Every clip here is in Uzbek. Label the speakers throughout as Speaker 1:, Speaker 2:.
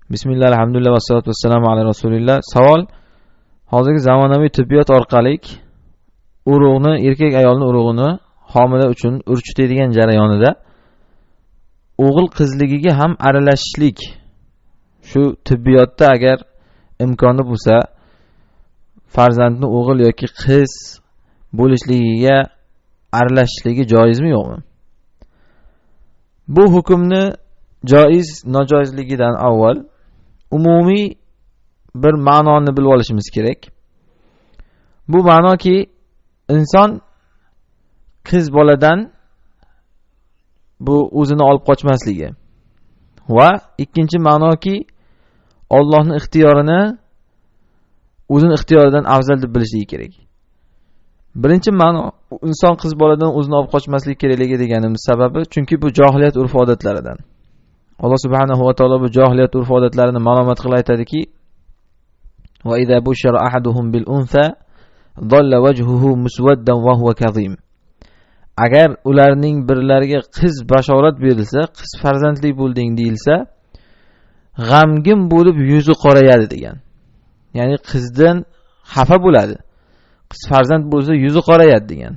Speaker 1: Bismillah, alhamdulillah, vassalatu vassalamu ala rasulillah. Savol: hozirgi zamonaviy tibbiyot orqali urug'ni, erkak ayolning urug'ini homila uchun urchitadigan jarayonida o'g'il qizligiga ham aralashishlik, shu tibbiyotda agar imkoni bo'lsa farzandni o'g'il yoki qiz bo'lishligiga aralashishligi joizmi yo'qmi? Bu hukmni joiz nojoizligidan avval umumiy bir ma'noni bilib olishimiz kerak. Bu ma'noki inson qiz boladan bu o'zini olib qochmasligi va ikkinchi ma'noki Allohning ixtiyorini o'zini ixtiyoridan afzal deb bilishligi kerak. Birinchi ma'no inson qiz boladan o'zini olib qochmasligi kerakligi deganimiz sababi chunki bu johiliyat urf-odatlaridan. Alloh subhanahu va taolo bu johiliyat urf-odatlarini ma'lumot qilib aytadiki: "Va idza bushira ahaduhum bil unsa dalla wajhuhu muswaddan wa huwa kazim." Agar ularning birlariga qiz bashorat berilsa, qiz farzandli bo'lding deyilsa, g'amgin bo'lib yuzi qorayadi degan. Ya'ni qizdan xafa bo'ladi. Qiz farzand bo'lsa yuzi qorayadi degan.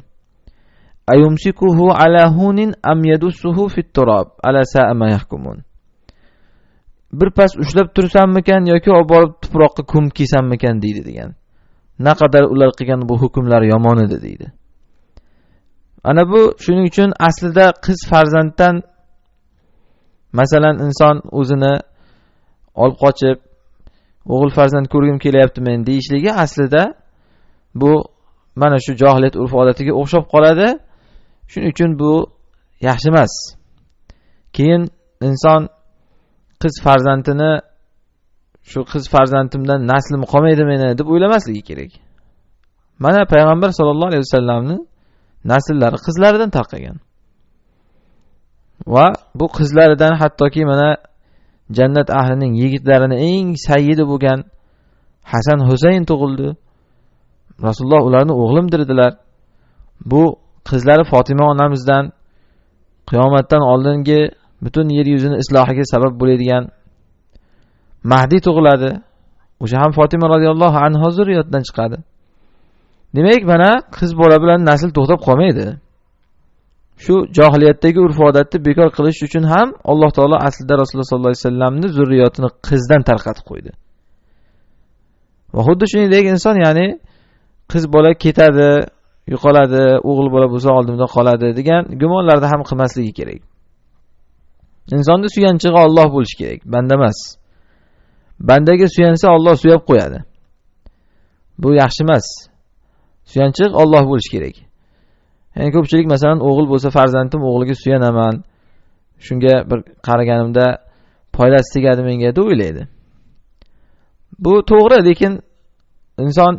Speaker 1: Ayumsikuhu ala hunin am yadussuhu fit turab ala sa'a ma yahkumun. Bir pas ushlab tursammikan yoki olib borib tuproqqa ko'mib kiysammikan deydi degan. Naqadar ular qilgan bu hukmlar yomon edi deydi. Ana bu shuning uchun aslida qiz farzanddan masalan inson o'zini olib qochib o'g'il farzand ko'rgim kelyapti men deyishligi aslida bu mana shu johiliyat urf-odatiga o'xshab qoladi. Shuning uchun bu yaxshi emas. Keyin inson qiz farzandini shu qiz farzandimdan naslim qolmaydi meni deb o'ylamasligi kerak. Mana payg'ambar sollallohu alayhi vasallamning nasllari qizlaridan tarqagan. Va bu qizlaridan hattoki mana jannat ahlining yigitlarining eng sayyidi bo'lgan Hasan Husayn tug'ildi. Rasululloh ularni o'g'lim dedilar. Bu qizlari Fatima onamizdan qiyomatdan oldingi butun yer yuzini islohiga sabab bo'ladigan Mahdi tug'iladi. O'sha ham Fatima radhiyallohu anha zurriyatidan chiqadi. Demak, mana qiz bola bilan nasl to'xtab qolmaydi. Shu johiliyatdagi urf-odatni bekor qilish uchun ham Alloh taolo aslida Rasululloh sollallohu alayhi vasallamning zurriyatini qizdan tarqatib qo'ydi. Va xuddi shuningdek inson ya'ni qiz bola ketadi, yo'qoladi, o'g'il bola bo'lsa oldimda qoladi degan gumonlarni ham qilmasligi kerak. Insonning suyanchig'i Alloh bo'lishi kerak, banda emas. Bandaga suyansa Alloh suyab qo'yadi. Bu yaxshi emas. Suyanchiq Alloh bo'lishi kerak. Ya'ni ko'pchilik masalan o'g'il bo'lsa farzandim o'g'liga suyanaman. Shunga bir qaraganimda foydasi tegadi menga deb o'ylaydi. Bu to'g'ri, lekin inson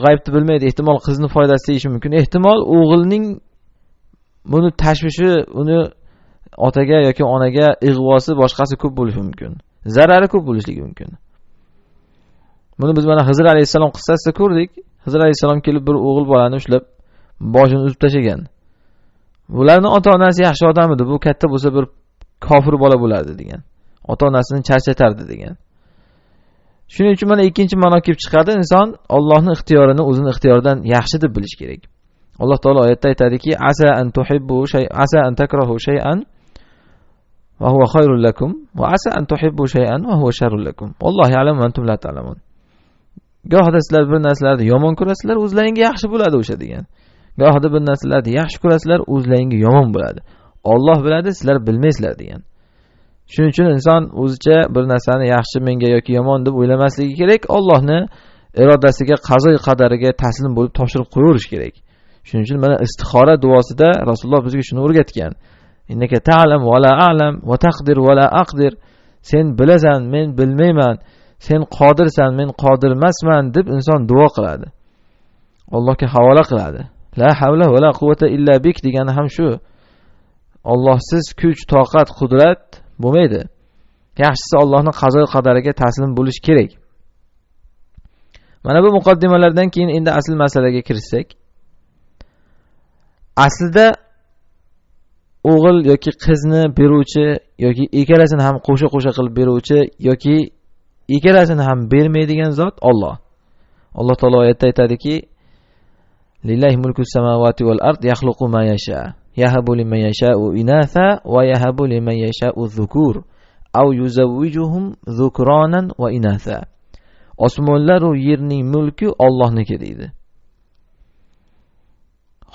Speaker 1: g'aybni bilmaydi. Ehtimol qizni foydasi tegishi mumkin. Ehtimol o'g'ilning buni tashvishi, uni otaga yoki onaga ig'vosi boshqasi ko'p bo'lishi mumkin. Zarari ko'p bo'lishligi mumkin. Buni biz mana Xizr alayhisalom qissasida ko'rdik. Xizr alayhisalom kelib bir o'g'il bolani ushlab boshini uzib tashagan. Bularning ota-onasi yaxshi odam edi. Bu katta bo'lsa bir kofir bola bo'lardi degan. Ota-onasini charchatardi degan. Shuning uchun mana ikkinchi ma'no kelib chiqadi. Inson Allohning ixtiyorini o'zining ixtiyoridan yaxshi deb bilish kerak. Alloh taolo oyatda aytadiki: "Asa an tuhibbu asa an takrahu shay'an va huwa khayrul lakum va asa an tuhibbu shay'an va huwa sharrul lakum. Alloh ya'lamu va antum la ta'lamun." Gohida sizlar bir narsalarni yomon ko'rasizlar, o'zlaringga yaxshi bo'ladi o'sha degan. Gohida bir narsalarni yaxshi ko'rasizlar, o'zlaringga yomon bo'ladi. Alloh biladi, sizlar bilmaysizlar degan. Shuning uchun inson o'zicha bir narsani yaxshi menga yoki yomon deb o'ylamasligi kerak. Allohning irodasiga, qazo-i qadariga taslim bo'lib topshirib qo'yaverish kerak. Shuning uchun mana istixora duosida Rasululloh bizga shuni o'rgatgan. Innaka ta'lam va la a'lam va taqdir va la aqdir. Sen bilasan, men bilmayman. Sen qodirsan, men qodir emasman deb inson duo qiladi. Allohga havola qiladi. La havla va la quvvata illa bik degani ham shu. Allohsiz kuch, toqat, qudrat bo'lmaydi. Yaxshisi Allohning qazo qadariga taslim bo'lish kerak. Mana bu muqaddimalardan keyin endi asl masalaga kirsak, aslida o'g'il yoki qizni beruvchi yoki ikkalasini ham qo'sha-qo'sha qilib beruvchi yoki ikkalasini ham bermaydigan zot Alloh. Alloh taolo oyatda aytadiki: "Lillahi mulku samawati wal ard yakhluqu ma yasha. Yahabu liman yasha'u inatha wa yahabu liman yasha'u dhukur aw yuzawwijuhum dhukranan wa inatha." Osmonlar va yerning mulki Allohniki deydi.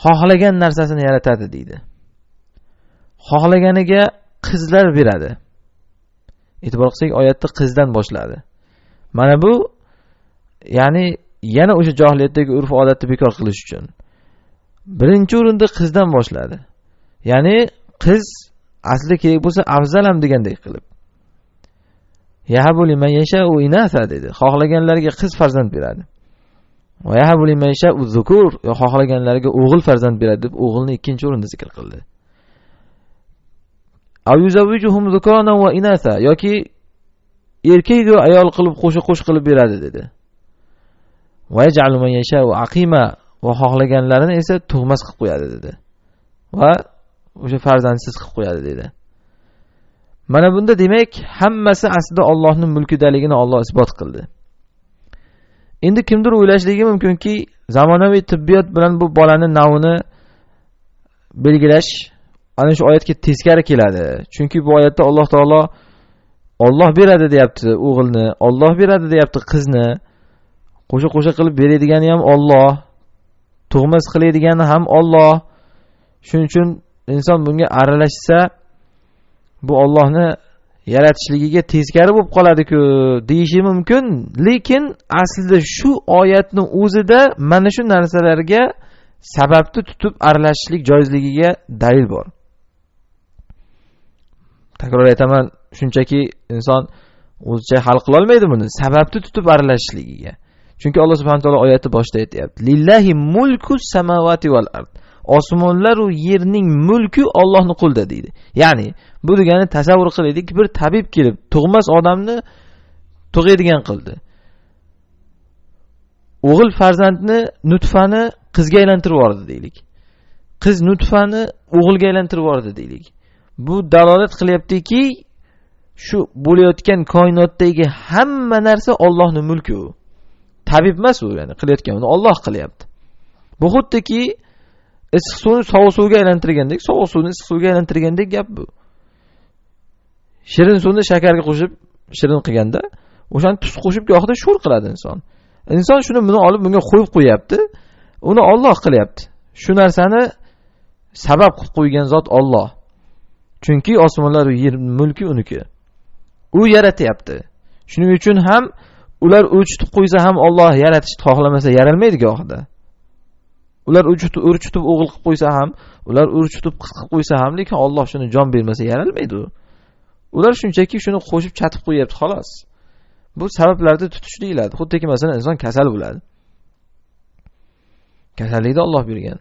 Speaker 1: Xohlagan narsasini yaratadi deydi. Xohlaganiga qizlar beradi. E'tibor qilsak, oyatda qizdan boshladi. Mana bu ya'ni yana o'sha johiliyatdagi urf-odatni bekor qilish uchun. Birinchi o'rinda qizdan boshladi. Ya'ni qiz asli kerak bo'lsa afzal ham degandek qilib. Yahabu liman yasha'u inatha dedi. Xohlaganlarga qiz farzand beradi. Va yahabu liman yasha'u dhukur, xohlaganlarga o'g'il farzand beradi deb o'g'ilni ikkinchi o'rinda zikr qildi. Aw yuzawwijuhum dhukranan wa inatha, yoki erkak va ayol qilib qo'sh qilib beradi dedi. Va yaj'alu man yasha'u aqima, va xohlaganlarini esa tug'mas qilib qo'yadi dedi. Va o'sha farzandsiz qilib qo'yadi dedi. Mana bunda demak hammasi aslida Allohning mulkidaligini Alloh isbot qildi. Endi kimdir o'ylashligi mumkinki, zamonaviy tibbiyot bilan bu bolani navini belgilash ana shu oyatga teskari keladi. Chunki bu oyatda Alloh taolo Alloh beradi deyapti o'g'ilni, Alloh beradi deyapti qizni. Qo'sha qilib beradigan ham Alloh, tug'mas qiladigan ham Alloh. Shuning uchun inson bunga aralashsa, bu Allohni yaratishligiga teskari bo'lib qoladi-ku deyishi mumkin, lekin aslida shu oyatning o'zida mana shu narsalarga sababni tutib aralashishlik joizligiga dalil bor. Takror aytaman, shunchaki inson o'zicha hal qila olmaydi buni, sababni tutib aralashishligiga. Chunki Alloh subhanahu va taolo oyatni boshida aytayapti: "Lillahi mulku samawati wal ard." Osmonlar va yerning mulki Allohning qo'lida deydi. Ya'ni bu degani tasavvur qilaylik, bir tabib kelib tug'mas odamni tug'adigan qildi. O'g'il farzandni, nutfani qizga aylantirib yubordi deylik. Qiz nutfani o'g'ilga aylantirib yubordi deylik. Bu dalolat qilyaptiki, shu bo'layotgan koinotdagi hamma narsa Allohning mulki u. Tabib emas u, ya'ni qilayotgan uni Alloh qilyapti. Bu xuddiki issiq suvni sovuq suvga aylantirgandek, sovuq suvni issiq suvga aylantirgandek gap bu. Shirin suvni shakarga qo'shib shirin qilganda, o'shani tuz qo'shib gohida sho'r qiladi inson. Inson shuni buni olib bunga qo'yib qo'yapti. Uni Alloh qilyapti. Shu narsani sabab qilib qo'ygan zot Alloh. Chunki osmonlar va yer mulki uniki. U yaratyapti. Shuning uchun ham ular urchitib qo'ysa ham Alloh yaratishni xohlamasa yaralmaydi gohida. Ular urchitib o'g'il qilib qo'ysa ham, ular urchitib qiz qilib qo'ysa ham, lekin Alloh shuni jon bermasa yaralmaydi u. Ular shunchaki shuni qo'shib chatib qo'yapti xolos. Bu sabablarni tutish deyiladi. Xuddiki masalan inson kasal bo'ladi. Kasallikni Alloh bergan.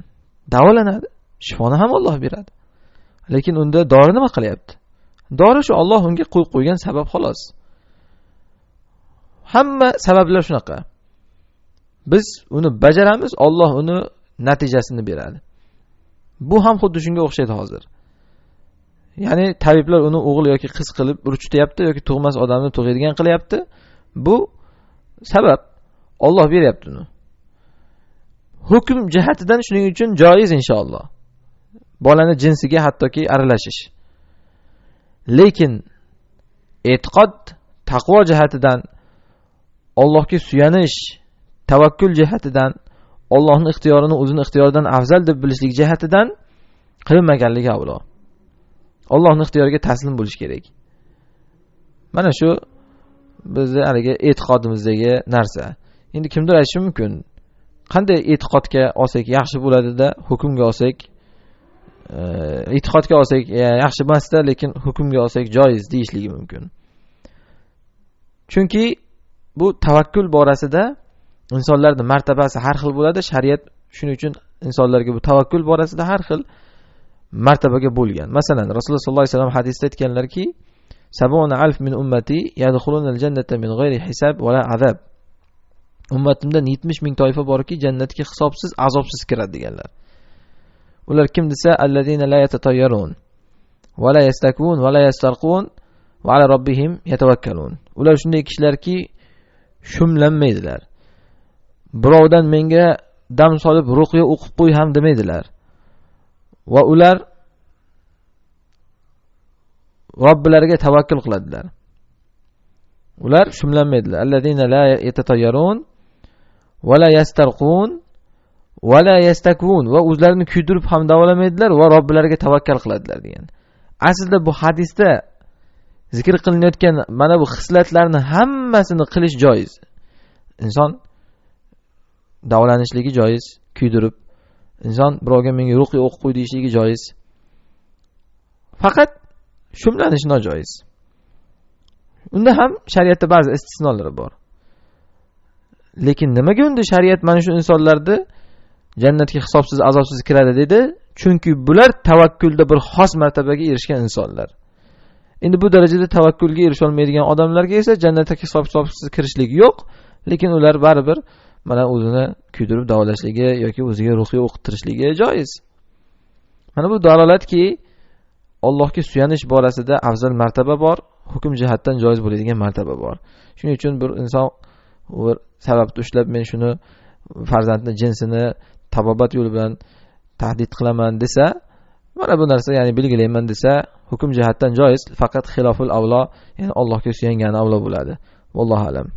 Speaker 1: Davolanadi. Shifoni ham Alloh beradi. Lekin unda dori nima qilyapti? Dori shu Alloh unga qo'yib qo'ygan sabab xolos. Hamma sabablar shunaqa. Biz uni bajaramiz, Alloh uni natijasini beradi. Bu ham xuddi shunga o'xshaydi hozir. Ya'ni tabiblar uni o'g'il yoki qiz qilib urchityapti yoki tug'mas odamni tug'adigan qilyapti. Bu sabab. Alloh beryapti uni. Hukm jihatidan shuning uchun joiz inshaalloh. Bolani jinsiga hattoki aralashish. Lekin e'tiqod, taqvo jihatidan, Allohga suyanish, tavakkul jihatidan, Allohning ixtiyorini o'zining ixtiyoridan afzal deb bilishlik jihatidan qilinmaganligi avlo. Allohning ixtiyoriga taslim bo'lish kerak. Mana shu bizning haliga e'tiqodimizdagi narsa. Endi kimdir aytishi mumkin, qanday e'tiqodga olsak yaxshi bo'ladi-da, hukmga olsak, e'tiqodga olsak yaxshi emas-da, lekin hukmga olsak joiz deyishligi mumkin. Chunki bu tavakkul borasida insonlarning martabasi har xil bo'ladi. Shariat shuning uchun insonlarga bu tavakkul borasida har xil martabaga bo'lgan. Masalan, Rasululloh sollallohu alayhi vasallam hadisda aytganlarki, 70,000 min ummati yadkhulunal jannata min g'ayri hisab va la azab. Ummatimdan 70 ming toifa borki, jannatga hisobsiz, azobsiz kiradi deganlar. Ular kim desa, allazina la yatatayyarun va la yastakun va la yastarqun va ala robbihim yatavakkalun. Ular shunday kishilarki, shumlanmaydilar. Birovdan menga dam solib ruqya o'qib qo'y ham demaydilar. Va ular Robbilariga tavakkul qiladilar. Ular shumlanmaydilar. Allazina la yatatayyarun va la yastarqun va la yastakun, va o'zlarini kuydirib ham davolamaydilar va Robbilariga tavakkal qiladilar degan. Aslida bu hadisda zikr qilinayotgan mana bu xislatlarni hammasini qilish joiz. Inson davolanishligi joiz, kuydirib. Inson birovga menga ruqya o'qib qo'y deyishligi joiz. Faqat shumlanish nojoiz. Unda ham shariatda ba'zi istisnolari bor. Lekin nimaga unda shariat mana shu insonlarni jannatga hisobsiz, azobsiz kiradi dedi? Chunki bular tavakkulda bir xos martabaga erishgan insonlar. Endi bu darajada tavakkulga erisha olmaydigan odamlarga esa jannatga hisobsiz kirishlik yo'q, lekin ular baribir mana o'zini kuydirib davolashligi yoki o'ziga ruhiy o'qitishligi joiz. Mana bu dalolatki Allohga suyanish borasida afzal martaba bor, hukm jihatdan joiz bo'ladigan martaba bor. Shuning uchun bir inson bir sababni ushlab men shuni farzandni jinsini tabobat yo'li bilan tahdid qilaman desa, mana bu narsa ya'ni belgilayman desa, hukm jihatdan joiz, faqat xiloful avlo, ya'ni Allohga suyangani avlo bo'ladi. Vallohu alam.